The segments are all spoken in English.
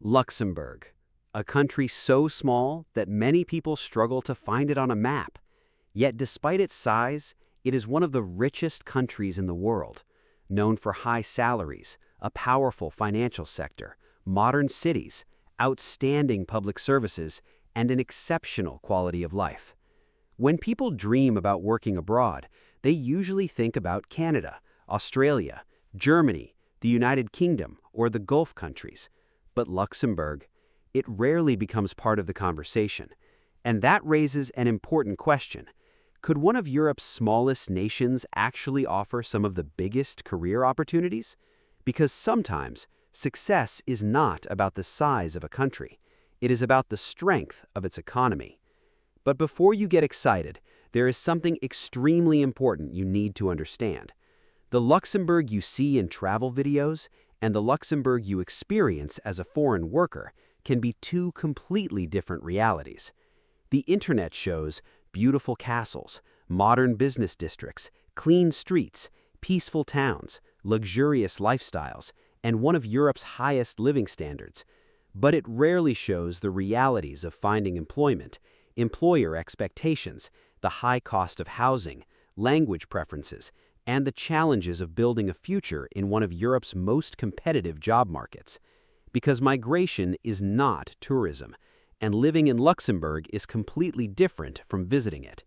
Luxembourg, a country so small that many people struggle to find it on a map. Yet despite its size, it is one of the richest countries in the world, known for high salaries, a powerful financial sector, modern cities, outstanding public services, and an exceptional quality of life. When people dream about working abroad, they usually think about Canada, Australia, Germany, the United Kingdom, or the Gulf countries. But Luxembourg, it rarely becomes part of the conversation. And that raises an important question. Could one of Europe's smallest nations actually offer some of the biggest career opportunities? Because sometimes, success is not about the size of a country. It is about the strength of its economy. But before you get excited, there is something extremely important you need to understand. The Luxembourg you see in travel videos and the Luxembourg you experience as a foreign worker can be two completely different realities. The internet shows beautiful castles, modern business districts, clean streets, peaceful towns, luxurious lifestyles, and one of Europe's highest living standards. But it rarely shows the realities of finding employment, employer expectations, the high cost of housing, language preferences, and the challenges of building a future in one of Europe's most competitive job markets. Because migration is not tourism, and living in Luxembourg is completely different from visiting it.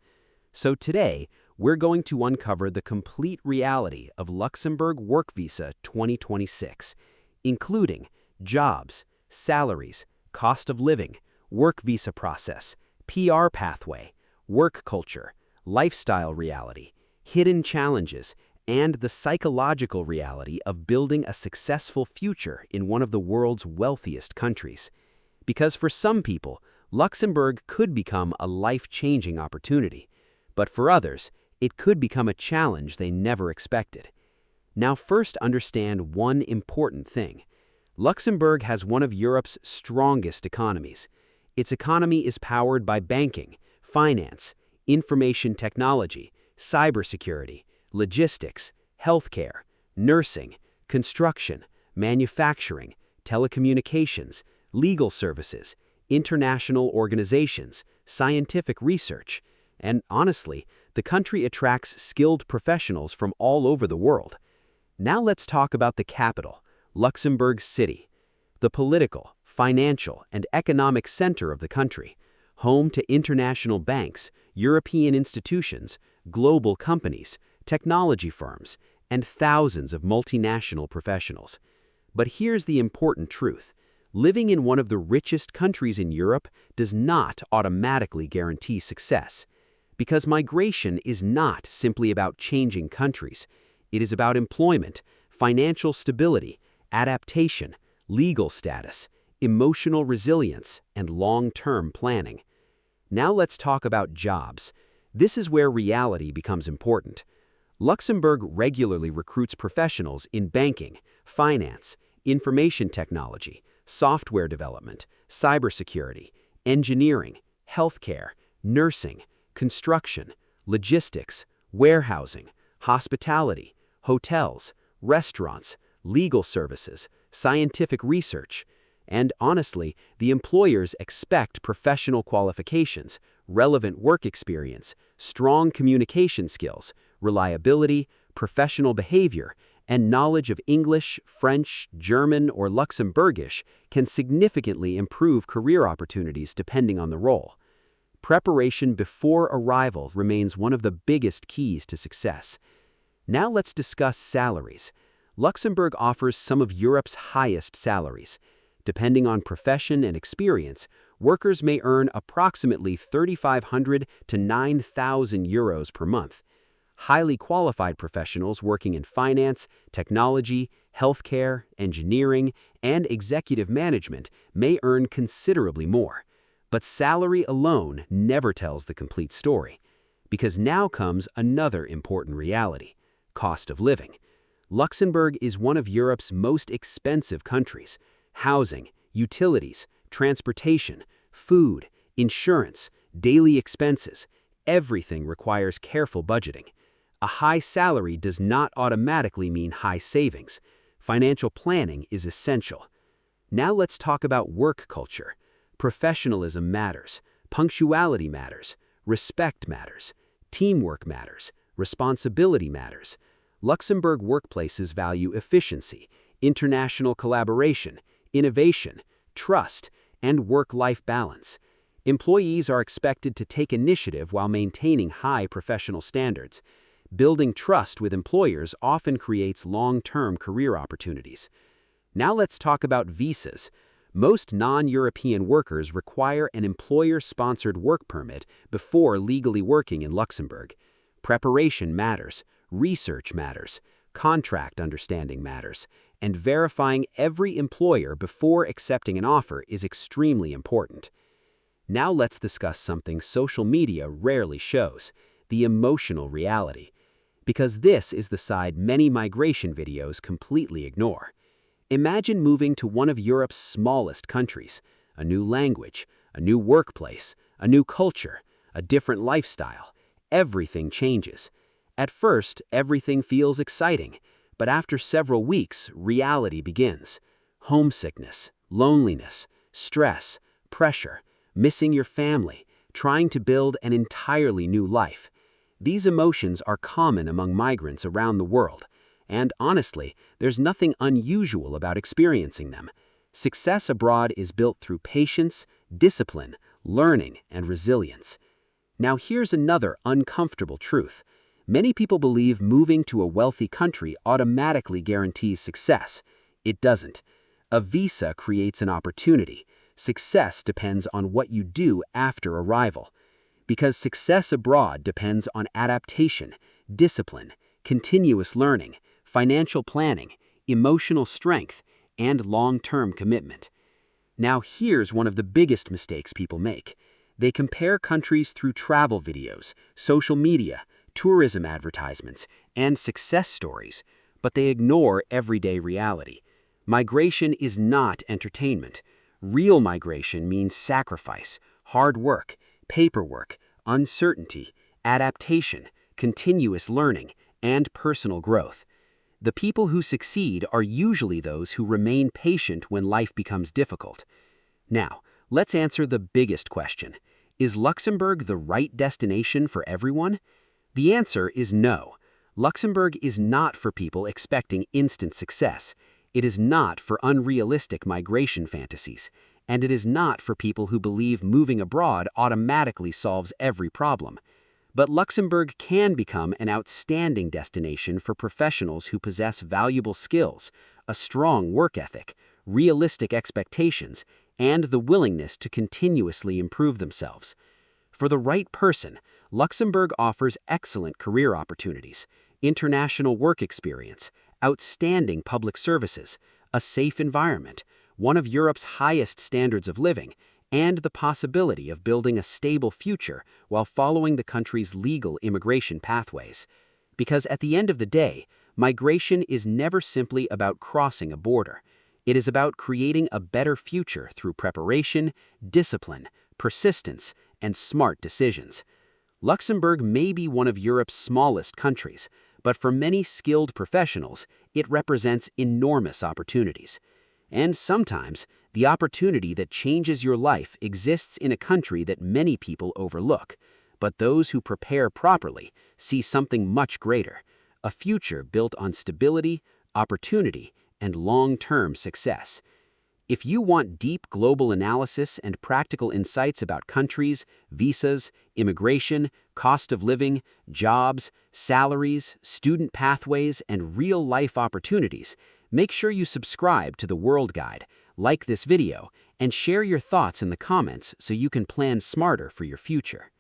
So today, we're going to uncover the complete reality of Luxembourg Work Visa 2026, including jobs, salaries, cost of living, work visa process, PR pathway, work culture, lifestyle reality, hidden challenges, and the psychological reality of building a successful future in one of the world's wealthiest countries. Because for some people, Luxembourg could become a life-changing opportunity, but for others, it could become a challenge they never expected. Now first understand one important thing. Luxembourg has one of Europe's strongest economies. Its economy is powered by banking, finance, information technology, cybersecurity, logistics, healthcare, nursing, construction, manufacturing, telecommunications, legal services, international organizations, scientific research, and honestly, the country attracts skilled professionals from all over the world. Now let's talk about the capital, Luxembourg City, the political, financial, and economic center of the country, home to international banks, European institutions, global companies, technology firms, and thousands of multinational professionals. But here's the important truth. Living in one of the richest countries in Europe does not automatically guarantee success. Because migration is not simply about changing countries. It is about employment, financial stability, adaptation, legal status, emotional resilience, and long-term planning. Now let's talk about jobs. This is where reality becomes important. Luxembourg regularly recruits professionals in banking, finance, information technology, software development, cybersecurity, engineering, healthcare, nursing, construction, logistics, warehousing, hospitality, hotels, restaurants, legal services, scientific research. And honestly, the employers expect professional qualifications, relevant work experience, strong communication skills, reliability, professional behavior, and knowledge of English, French, German, or Luxembourgish can significantly improve career opportunities depending on the role. Preparation before arrival remains one of the biggest keys to success. Now let's discuss salaries. Luxembourg offers some of Europe's highest salaries. Depending on profession and experience, workers may earn approximately 3,500 to 9,000 euros per month. Highly qualified professionals working in finance, technology, healthcare, engineering, and executive management may earn considerably more. But salary alone never tells the complete story. Because now comes another important reality: cost of living. Luxembourg is one of Europe's most expensive countries. Housing, utilities, transportation, food, insurance, daily expenses, everything requires careful budgeting. A high salary does not automatically mean high savings. Financial planning is essential. Now let's talk about work culture. Professionalism matters, punctuality matters, respect matters, teamwork matters, responsibility matters. Luxembourg workplaces value efficiency, international collaboration, innovation, trust, and work-life balance. Employees are expected to take initiative while maintaining high professional standards. Building trust with employers often creates long-term career opportunities. Now let's talk about visas. Most non-European workers require an employer-sponsored work permit before legally working in Luxembourg. Preparation matters, research matters, contract understanding matters, and verifying every employer before accepting an offer is extremely important. Now let's discuss something social media rarely shows, the emotional reality. Because this is the side many migration videos completely ignore. Imagine moving to one of Europe's smallest countries, a new language, a new workplace, a new culture, a different lifestyle. Everything changes. At first, everything feels exciting, but after several weeks, reality begins. Homesickness, loneliness, stress, pressure, missing your family, trying to build an entirely new life. These emotions are common among migrants around the world, and honestly, there's nothing unusual about experiencing them. Success abroad is built through patience, discipline, learning, and resilience. Now here's another uncomfortable truth. Many people believe moving to a wealthy country automatically guarantees success. It doesn't. A visa creates an opportunity. Success depends on what you do after arrival. Because success abroad depends on adaptation, discipline, continuous learning, financial planning, emotional strength, and long-term commitment. Now here's one of the biggest mistakes people make. They compare countries through travel videos, social media, tourism advertisements, and success stories, but they ignore everyday reality. Migration is not entertainment. Real migration means sacrifice, hard work, paperwork, uncertainty, adaptation, continuous learning, and personal growth. The people who succeed are usually those who remain patient when life becomes difficult. Now, let's answer the biggest question. Is Luxembourg the right destination for everyone? The answer is no. Luxembourg is not for people expecting instant success. It is not for unrealistic migration fantasies, and it is not for people who believe moving abroad automatically solves every problem. But Luxembourg can become an outstanding destination for professionals who possess valuable skills, a strong work ethic, realistic expectations, and the willingness to continuously improve themselves. For the right person, Luxembourg offers excellent career opportunities, international work experience, outstanding public services, a safe environment, one of Europe's highest standards of living, and the possibility of building a stable future while following the country's legal immigration pathways. Because at the end of the day, migration is never simply about crossing a border. It is about creating a better future through preparation, discipline, persistence, and smart decisions. Luxembourg may be one of Europe's smallest countries, but for many skilled professionals, it represents enormous opportunities. And sometimes, the opportunity that changes your life exists in a country that many people overlook. But those who prepare properly see something much greater, a future built on stability, opportunity, and long-term success. If you want deep global analysis and practical insights about countries, visas, immigration, cost of living, jobs, salaries, student pathways, and real-life opportunities, make sure you subscribe to the World Guide, like this video, and share your thoughts in the comments so you can plan smarter for your future.